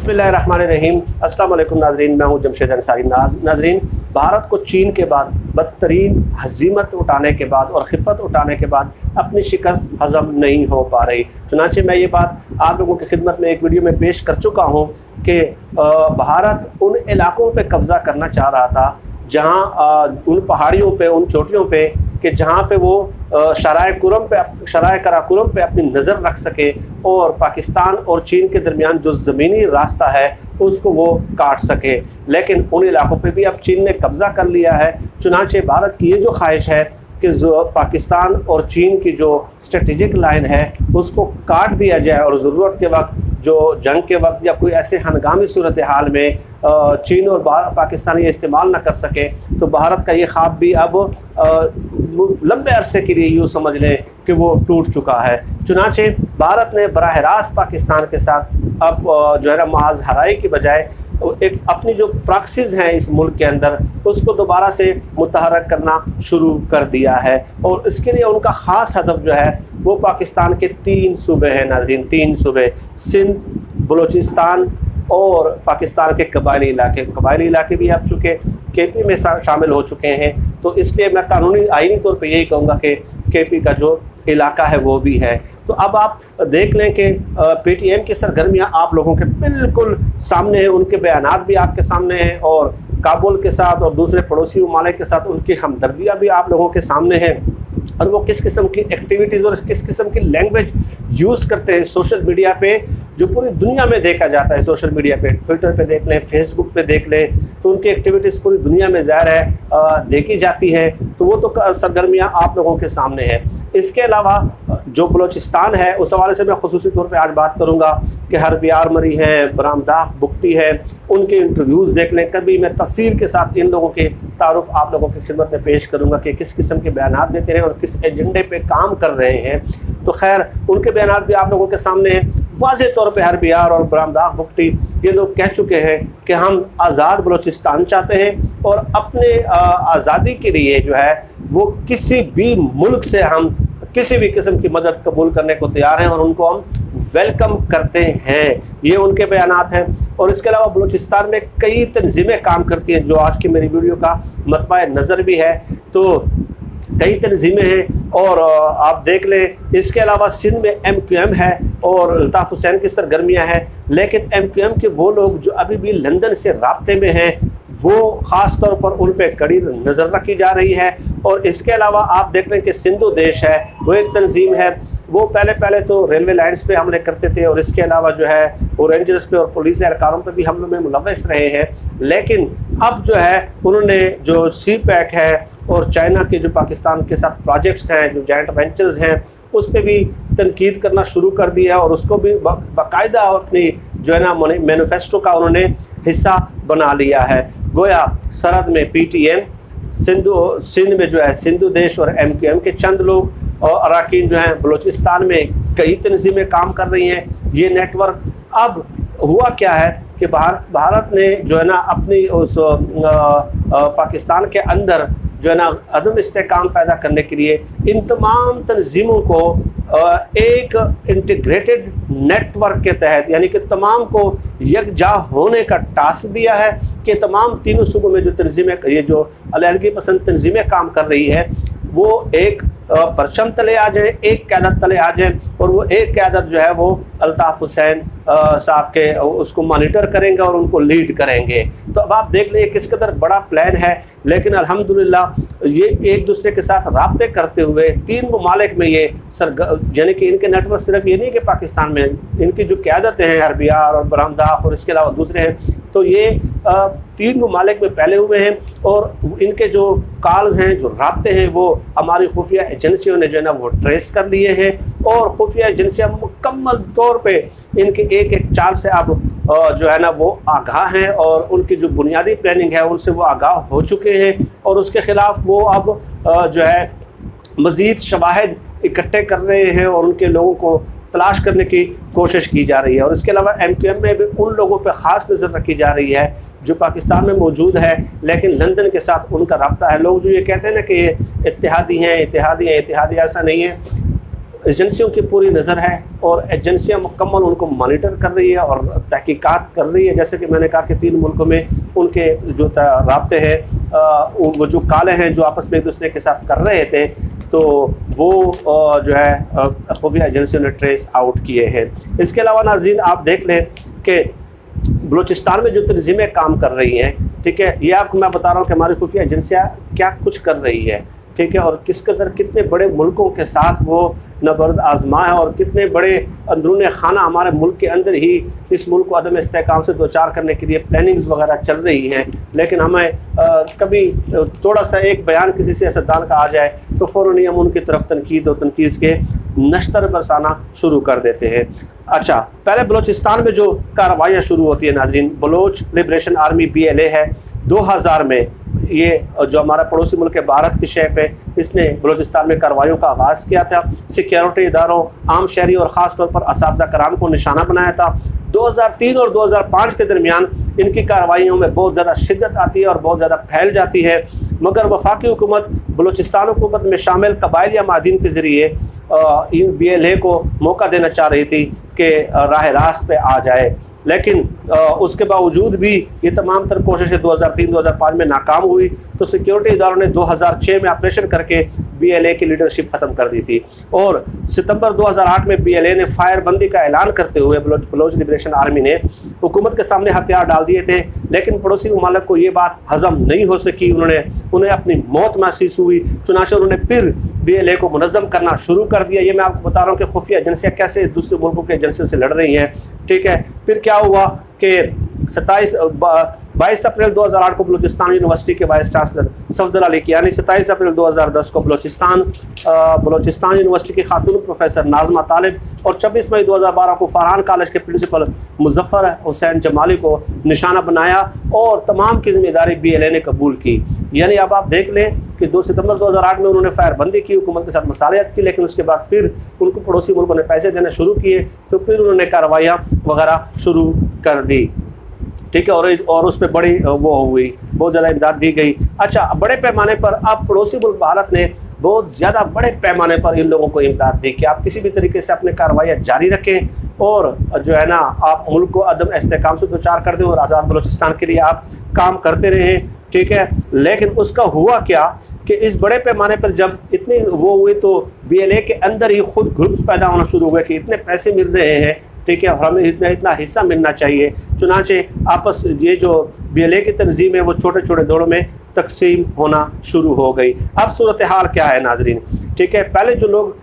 बिस्मिल्लाहिर्रहमानिर्रहीम। अस्सलाम वालेकुम नाज़रीन, मैं हूं जमशेद अंसारी। नाज़रीन, भारत को चीन के बाद बदतरीन हज़ीमत उठाने के बाद और खिफ़त उठाने के बाद अपनी शिकस्त हज़म नहीं हो पा रही। चुनांचे मैं ये बात आप लोगों की खिदमत में एक वीडियो में पेश कर चुका हूँ कि भारत उन इलाकों पर कब्ज़ा करना चाह रहा था जहाँ उन पहाड़ियों पे, उन चोटियों पे कि जहाँ पे वो शराय कराकुरम पे अपनी नज़र रख सके और पाकिस्तान और चीन के दरमियान जो ज़मीनी रास्ता है उसको वो काट सके। लेकिन उन इलाकों पे भी अब चीन ने कब्ज़ा कर लिया है। चुनांचे भारत की ये जो ख्वाहिश है कि जो पाकिस्तान और चीन की जो स्ट्रेटेजिक लाइन है उसको काट दिया जाए और ज़रूरत के वक्त, जो जंग के वक्त या कोई ऐसे हंगामी सूरत हाल में चीन और पाकिस्तान ये इस्तेमाल ना कर सके, तो भारत का ये ख्वाब भी अब लंबे अरसे के लिए यूँ समझ लें कि वो टूट चुका है। चुनांचे भारत ने बराह रास्त पाकिस्तान के साथ अब जो है ना महाज हराई की बजाय एक अपनी जो प्रॉक्सीज़ हैं इस मुल्क के अंदर उसको दोबारा से मुतहरक करना शुरू कर दिया है। और इसके लिए उनका ख़ास हदफ जो है वो पाकिस्तान के 3 सूबे हैं नाज़रीन, 3 सूबे, सिंध, बलूचिस्तान और पाकिस्तान के कबायली इलाके भी अब चुके KP में शामिल हो चुके हैं। तो इसलिए मैं कानूनी आईनी तौर पे यही कहूँगा कि KP का जो इलाका है वो भी है। तो अब आप देख लें कि PTM की सरगर्मियाँ आप लोगों के बिल्कुल सामने हैं, उनके बयानात भी आपके सामने हैं और काबुल के साथ और दूसरे पड़ोसी ममालिक के साथ उनकी हमदर्दियाँ भी आप लोगों के सामने हैं। और वो किस किस्म की एक्टिविटीज़ और किस किस्म की लैंग्वेज यूज़ करते हैं सोशल मीडिया पे, जो पूरी दुनिया में देखा जाता है। सोशल मीडिया पे, ट्विटर पे देख लें, फेसबुक पे देख लें, तो उनकी एक्टिविटीज़ पूरी दुनिया में ज़ाहिर है देखी जाती है। तो वो तो सरगर्मियाँ आप लोगों के सामने हैं। इसके अलावा जो बलूचिस्तान है उस हवाले से मैं खुसूसी तौर पे आज बात करूँगा कि हरबी आर्मरी है, बरामदाह बुख्ती है, उनके इंटरव्यूज़ देख लें। कभी मैं तफसील के साथ इन लोगों के तारुफ आप लोगों की खिदमत में पेश करूँगा कि किस किस्म के बयानात देते हैं और किस एजेंडे पे काम कर रहे हैं। तो खैर उनके बयानात भी आप लोगों के सामने हैं। वाज़ेह तौर पे हरबियार और बरामदाह बुख्ती ये लोग कह चुके हैं कि हम आज़ाद बलूचिस्तान चाहते हैं और अपने आज़ादी के लिए जो है वो किसी भी मुल्क से हम किसी भी किस्म की मदद कबूल करने को तैयार हैं और उनको हम वेलकम करते हैं। ये उनके बयानात हैं। और इसके अलावा बलूचिस्तान में कई तंजीमें काम करती हैं जो आज की मेरी वीडियो का मतबा नज़र भी है। तो कई तंजीमें हैं और आप देख लें। इसके अलावा सिंध में MQM है और अल्ताफ़ हुसैन की सरगर्मियाँ हैं। लेकिन MQM के वो लोग जो अभी भी लंदन से राब्ते में हैं वो ख़ास तौर पर उन पर कड़ी नज़र रखी जा रही है। और इसके अलावा आप देख लें कि सिंधु देश है, वो एक तंजीम है, वो पहले तो रेलवे लाइन्स पे हमले करते थे और इसके अलावा जो है वो रेंजर्स पे और पुलिस एहलकारों पे भी हमलों में मुलव्वस रहे हैं। लेकिन अब जो है उन्होंने जो CPEC है और चाइना के जो पाकिस्तान के साथ प्रोजेक्ट्स हैं, जो जॉइंट वेंचर्स हैं, उस पर भी तनकीद करना शुरू कर दिया और उसको भी बाकायदा अपनी जो है ना मैनिफेस्टो का उन्होंने हिस्सा बना लिया है। गोया सरहद में PTM, सिंध में जो है सिंधु देश और MQM के चंद लोग और अराकीन जो हैं, बलूचिस्तान में कई तंजीमें काम कर रही हैं। ये नेटवर्क अब हुआ क्या है कि भारत ने जो है ना अपनी उस पाकिस्तान के अंदर जो है ना अदम इस्तेहकाम पैदा करने के लिए इन तमाम तंजीमों को एक इंटीग्रेटेड नेटवर्क के तहत, यानी कि तमाम को यकजा होने का टास्क दिया है कि तमाम तीनों सूबों में जो तंजीमें, ये जो अलहदगी पसंद तंजीमें काम कर रही है वो एक परचम तले आ जाए, एक क़यादत तले आ जाए और वो एक क़यादत जो है वो अल्ताफ़ हुसैन साहब के उसको मॉनिटर करेंगे और उनको लीड करेंगे। तो अब आप देख लीजिए किस कदर बड़ा प्लान है। लेकिन अल्हम्दुलिल्लाह ये एक दूसरे के साथ राब्ते करते हुए 3 ममालिक में ये यानी कि इनके नेटवर्क सिर्फ ये नहीं कि पाकिस्तान में, इनकी जो क़यादतें हैं हरबियार और बरामदाह और इसके अलावा दूसरे हैं, तो ये 3 ममालिक में फैले हुए हैं। और इनके जो कॉल्स हैं, जो राब्ते हैं, वो हमारी खुफिया एजेंसियों ने जो है ना वो ट्रेस कर लिए हैं और खुफिया एजेंसियाँ मुकम्मल तौर पे इनके एक चाल से अब जो है ना वो आगाह हैं और उनकी जो बुनियादी प्लानिंग है उनसे वो आगाह हो चुके हैं और उसके ख़िलाफ़ वो अब जो है मज़ीद शवाहिद इकट्ठे कर रहे हैं और उनके लोगों को तलाश करने की कोशिश की जा रही है। और इसके अलावा MQM में भी उन लोगों पर ख़ास नज़र रखी जा रही है जो पाकिस्तान में मौजूद है लेकिन लंदन के साथ उनका रब्ता है। लोग जो ये कहते हैं ना कि ये इत्तेहादी हैं, इत्तेहादी ऐसा नहीं है। एजेंसियों की पूरी नज़र है और एजेंसियां मुकम्मल उनको मॉनिटर कर रही है और तहकीकात कर रही है। जैसे कि मैंने कहा कि 3 मुल्कों में उनके जो राब्ते हैं, वो जो काले हैं जो आपस में एक दूसरे के साथ कर रहे थे, तो वो जो है खुफिया एजेंसियों ने ट्रेस आउट किए हैं। इसके अलावा नाज़रीन आप देख लें कि बलूचिस्तान में जो तंजीमें काम कर रही हैं, ठीक है, ये आपको मैं बता रहा हूँ कि हमारी खुफिया एजेंसियाँ क्या कुछ कर रही है, ठीक है, और किस कदर कितने बड़े मुल्कों के साथ वो नबर्द आजमा है और कितने बड़े अंदरून खाना हमारे मुल्क के अंदर ही इस मुल्क को अदम इस्तेहकाम से दो चार करने के लिए प्लानिंग्स वगैरह चल रही हैं। लेकिन हमें कभी थोड़ा सा एक बयान किसी सियासतदान का आ जाए तो फ़ौरन ही हम उनकी तरफ तनकीद और तनकीज़ के नश्तर बरसाना शुरू कर देते हैं। अच्छा, पहले बलूचिस्तान में जो कार्रवाइयाँ शुरू होती है नाज़रीन, बलोच लिबरेशन आर्मी BLA है, 2000 में ये जो हमारा पड़ोसी मुल्क है भारत की शय पे, इसने बलूचिस्तान में कार्रवाइयों का आगाज़ किया था। सिक्योरिटी इदारों, आम शहरी और ख़ास तौर पर असातिज़ा कराम को निशाना बनाया था। 2003 और 2005 के दरमियान इनकी कार्रवाइयों में बहुत ज़्यादा शिद्दत आती है और बहुत ज़्यादा फैल जाती है, मगर वफाकी हुकूमत बलूचिस्तान हुकूमत में शामिल कबाइल या मादीन के ज़रिए इन BLA को मौका देना चाह रही थी कि राह रास्त पे आ जाए, लेकिन उसके बावजूद भी ये तमाम तर कोशिशें 2003-2005 में नाकाम हुई। तो सिक्योरिटी इदारों ने 2006 में ऑपरेशन करके BLA की लीडरशिप ख़त्म कर दी थी और सितंबर 2008 में BLA ने फायरबंदी का ऐलान करते हुए बलोच लिबरेशन आर्मी ने हुकूमत के सामने हथियार डाल दिए थे, लेकिन पड़ोसी ममालिक को ये बात हज़म नहीं हो सकी। उन्हें अपनी मौत महसूस हुई, चुनांचे उन्होंने फिर BLA को मुनज़्ज़म करना शुरू कर दिया। ये मैं आपको बता रहा हूँ कि खुफिया एजेंसियाँ कैसे दूसरे मुल्कों के एजेंसियों से लड़ रही हैं, ठीक है। फिर क्या हुआ कि 22 अप्रैल 2008 को बलूचिस्तान यूनिवर्सिटी के वाइस चांसलर सफदर अली कियानी, 27 अप्रैल 2010 को बलूचिस्तान यूनिवर्सिटी की खातून प्रोफेसर नाज़मा तालिब और 26 मई 2012 को फरहान कॉलेज के प्रिंसिपल मुजफ्फर हुसैन जमाली को निशाना बनाया और तमाम की जिम्मेदारी BLA ने कबूल की। यानी अब आप देख लें कि 2 सितंबर 2008 में उन्होंने फायरबंदी की, हुकूमत के साथ मसालियत की, लेकिन उसके बाद फिर उनको पड़ोसी मुल्कों ने पैसे देना शुरू किए, तो फिर उन्होंने कार्रवाइयाँ वगैरह शुरू कर दी, ठीक है, और उस पर बड़ी वो हुई, बहुत ज़्यादा इमदाद दी गई। अच्छा, बड़े पैमाने पर अब पड़ोसी मुल्क भारत ने बहुत ज़्यादा बड़े पैमाने पर इन लोगों को इमदाद दी कि आप किसी भी तरीके से अपने कार्रवाइयाँ जारी रखें और जो है ना आप मुल्क को अदम इस्तेहकाम से दो चार कर दें और आज़ाद बलूचिस्तान के लिए आप काम करते रहें, ठीक है। लेकिन उसका हुआ क्या कि इस बड़े पैमाने पर जब इतनी वो हुई तो BLA के अंदर ही खुद ग्रुप्स पैदा होना शुरू हुए कि इतने पैसे मिल रहे हैं, ठीक है, और हमें इतना हिस्सा मिलना चाहिए। चुनांचे आपस ये जो BLA की तंजीम है वो छोटे छोटे दौड़ों में तकसीम होना शुरू हो गई। अब सूरत हाल क्या है नाजरीन, ठीक है। पहले जो लोग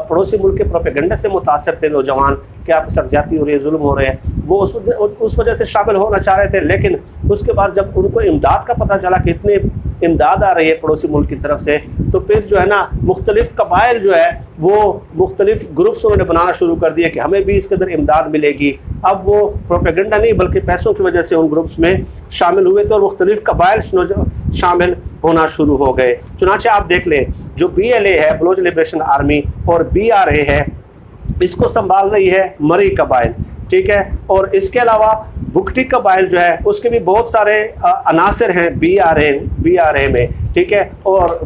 पड़ोसी मुल्क के प्रोपेगेंडा से मुतासर थे नौजवान कि आपके साथ ज्यादती हो रही है, जुल्म हो रहे हैं, वो उस वजह से शामिल होना चाह रहे थे, लेकिन उसके बाद जब उनको इमदाद का पता चला कि इतने इमदाद आ रही है पड़ोसी मुल्क की तरफ से, तो फिर जो है ना मुख्तलिफ कबाइल जो है वो मुख्तलिफ ग्रुप्स उन्होंने बनाना शुरू कर दिया कि हमें भी इसके अंदर इमदाद मिलेगी। अब वो प्रोपेगेंडा नहीं बल्कि पैसों की वजह से उन ग्रुप्स में शामिल हुए थे और मुख्तलिफ कबाइल शामिल होना शुरू हो गए। चुनांचे आप देख लें जो BLA है बलोच लिबरेशन आर्मी और BRA है, इसको संभाल रही है मरी कबाइल, ठीक है, और इसके अलावा बुगटी कबाइल जो है उसके भी बहुत सारे अनासर हैं BRA में, ठीक है, और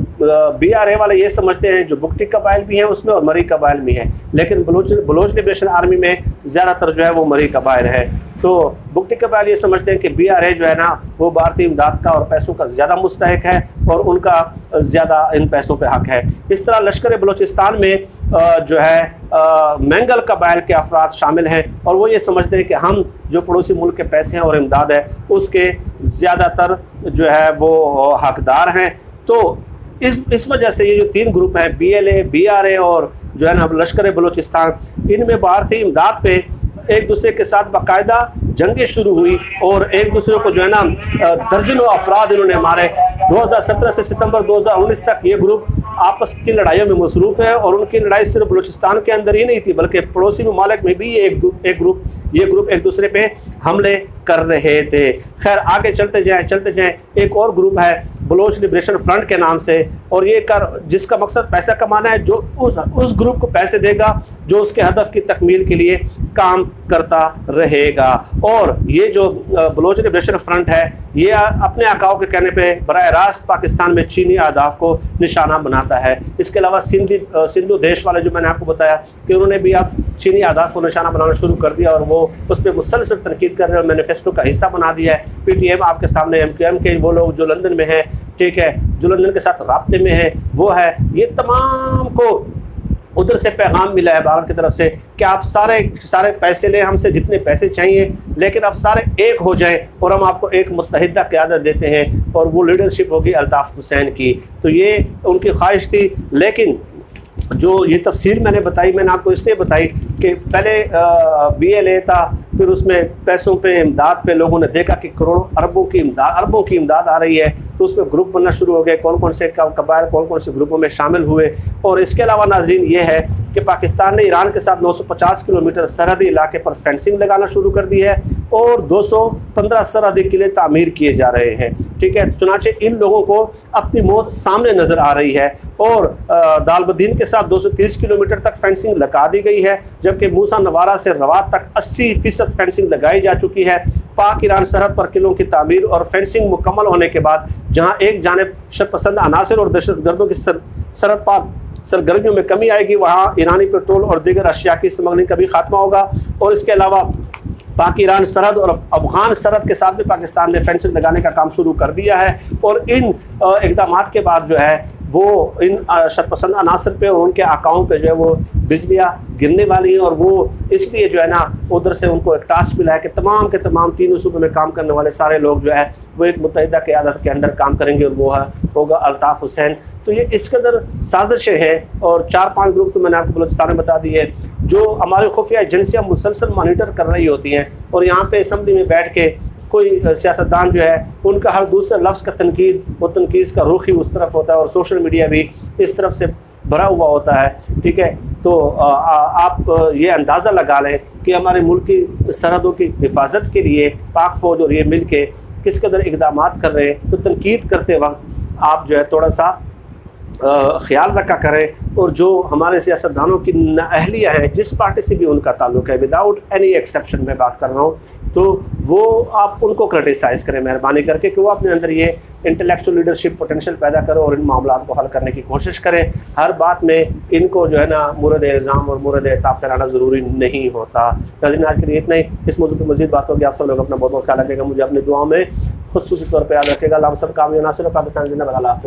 BRA वाले ये समझते हैं जो बुगटी कबाइल भी हैं उसमें और मरी कबाइल भी हैं, लेकिन बलोच लिबरेशन आर्मी में ज़्यादातर जो है वो मरी कबाइल है। तो बुगटी कबाइल ये समझते हैं कि BRA जो है ना वो भारतीय इमदाद का और पैसों का ज़्यादा मुस्तहिक है और उनका ज़्यादा इन पैसों पे हक है। इस तरह लश्कर बलूचिस्तान में जो है मैंगल कबाइल के अफराद शामिल हैं और वो ये समझते हैं कि हम जो पड़ोसी मुल्क के पैसे हैं और इमदाद है उसके ज़्यादातर जो है वो हकदार हैं। तो इस वजह से ये जो 3 ग्रुप हैं BLA, BRA और जो है ना लश्कर बलूचिस्तान, इनमें भारतीय इमदाद पे एक दूसरे के साथ बाकायदा जंगें शुरू हुई और एक दूसरे को जो है ना दर्जनों अफराद इन्होंने मारे। 2017 से सितंबर 2019 तक ये ग्रुप आपस की लड़ाइयों में मसरूफ़ है और उनकी लड़ाई सिर्फ बलूचिस्तान के अंदर ही नहीं थी बल्कि पड़ोसी ममालिक में भी ये ग्रुप एक दूसरे पे हमले कर रहे थे। खैर आगे चलते जाएं एक और ग्रुप है बलोच लिबरेशन फ्रंट के नाम से और जिसका मकसद पैसा कमाना है, जो उस ग्रुप को पैसे देगा जो उसके हदफ की तकमील के लिए काम करता रहेगा। और ये जो बलोच लिबरेशन फ्रंट है ये अपने आकाओं के कहने पे बराह रास्त पाकिस्तान में चीनी अहदाफ को निशाना बनाता है। इसके अलावा सिंधु देश वाले जो मैंने आपको बताया कि उन्होंने भी अब चीनी अहदाफ को निशाना बनाना शुरू कर दिया और वो उस पर मुसलसल तनकीद कर रहे हैं और मैनिफेस्टो का हिस्सा बना दिया है। PTM आपके सामने, MQM के वो लोग जो लंदन में हैं, ठीक है, जो लंदन के साथ राब्ते में है वो है, ये तमाम को उधर से पैगाम मिला है भारत की तरफ से कि आप सारे पैसे लें हमसे, जितने पैसे चाहिए, लेकिन आप सारे एक हो जाएं और हम आपको एक मुत्तहिदा क़यादत देते हैं और वो लीडरशिप होगी अल्ताफ़ हुसैन की। तो ये उनकी ख्वाहिश थी। लेकिन जो ये तफसील मैंने बताई, मैंने आपको इसलिए बताई कि पहले BLA था, फिर उसमें पैसों पे, इमदाद पे लोगों ने देखा कि करोड़ों अरबों की इमदाद आ रही है, तो उसमें ग्रुप बनना शुरू हो गए, कौन कौन से कबाइल कौन कौन से ग्रुपों में शामिल हुए। और इसके अलावा नाज़रीन ये है कि पाकिस्तान ने ईरान के साथ 950 किलोमीटर सरहदी इलाके पर फेंसिंग लगाना शुरू कर दी है और 215 सरहदी किले तामीर किए जा रहे हैं, ठीक है। चुनाचे इन लोगों को अपनी मौत सामने नज़र आ रही है और दालबदीन के साथ 230 किलोमीटर तक फेंसिंग लगा दी गई है, जबकि मूसा नवारा से रवात तक 80% फेंसिंग लगाई जा चुकी है। पाक ईरान सरहद पर किलों की तामीर और फेंसिंग मुकम्मल होने के बाद जहां एक जानिब शरपसंद अनासर और दहशतगर्दों की सरहद पार सरगर्मियों में कमी आएगी, वहाँ ईरानी पेट्रोल और दीगर अशिया की स्मगलिंग का भी खात्मा होगा। और इसके अलावा पाक ईरान सरहद और अफगान सरहद के साथ भी पाकिस्तान ने फेंसिंग लगाने का काम शुरू कर दिया है और इन इक़दाम के बाद जो है वो इन शरपसंद अनासर पे और उनके आकाओं पे जो है वो बिजलियाँ गिरने वाली हैं और वो इसलिए जो है ना उधर से उनको एक टास्क मिला है कि तमाम के तमाम तीनों सूबों में काम करने वाले सारे लोग जो है वो एक मुत्तहिदा क़यादत के अंडर काम करेंगे और वो होगा अल्ताफ़ हुसैन। तो ये इस कदर साजिशें हैं और 4-5 ग्रुप तो मैंने आपको बलूचिस्तान में बता दिए जो हमारी खुफिया एजेंसियाँ मुसलसल मॉनिटर कर रही होती हैं और यहाँ पे असम्बली में बैठ के कोई सियासतदान जो है उनका हर दूसरे लफ्ज़ का तनकीद, वो तनकीद का रुख ही उस तरफ होता है और सोशल मीडिया भी इस तरफ से भरा हुआ होता है, ठीक है। तो आप ये अंदाज़ा लगा लें कि हमारे मुल्क की सरहदों की हिफाजत के लिए पाक फ़ौज और ये मिल के किस कदर इक़दाम कर रहे हैं। तो तनकीद करते वक्त आप जो है थोड़ा सा ख्याल रखा करें और जो हमारे सियासतदानों की नाअहलियाँ हैं, जिस पार्टी से भी उनका ताल्लुक़ है, विदाउट एनी एक्सेप्शन मैं बात कर रहा हूँ, तो वो आप उनको क्रिटिसाइज़ करें मेहरबानी करके कि वो अपने अंदर ये इंटेलेक्चुअल लीडरशिप पोटेंशियल पैदा करें और इन मामलों को हल करने की कोशिश करें। हर बात में इनको जो है ना मुरद इल्ज़ाम और मुरद एताब कराना ज़रूरी नहीं होता। नाज़रीन आज के लिए इतना ही। इस मौजूद पर मज़ीद बात होगी। आप सब लोग अपना बहुत बहुत ख्याल रखिएगा, मुझे अपने दुआओं में खुसूसी तौर पर याद रखिएगा। अल्लाह सब कामयाब नासिर पाकिस्तान जिंदाबाद।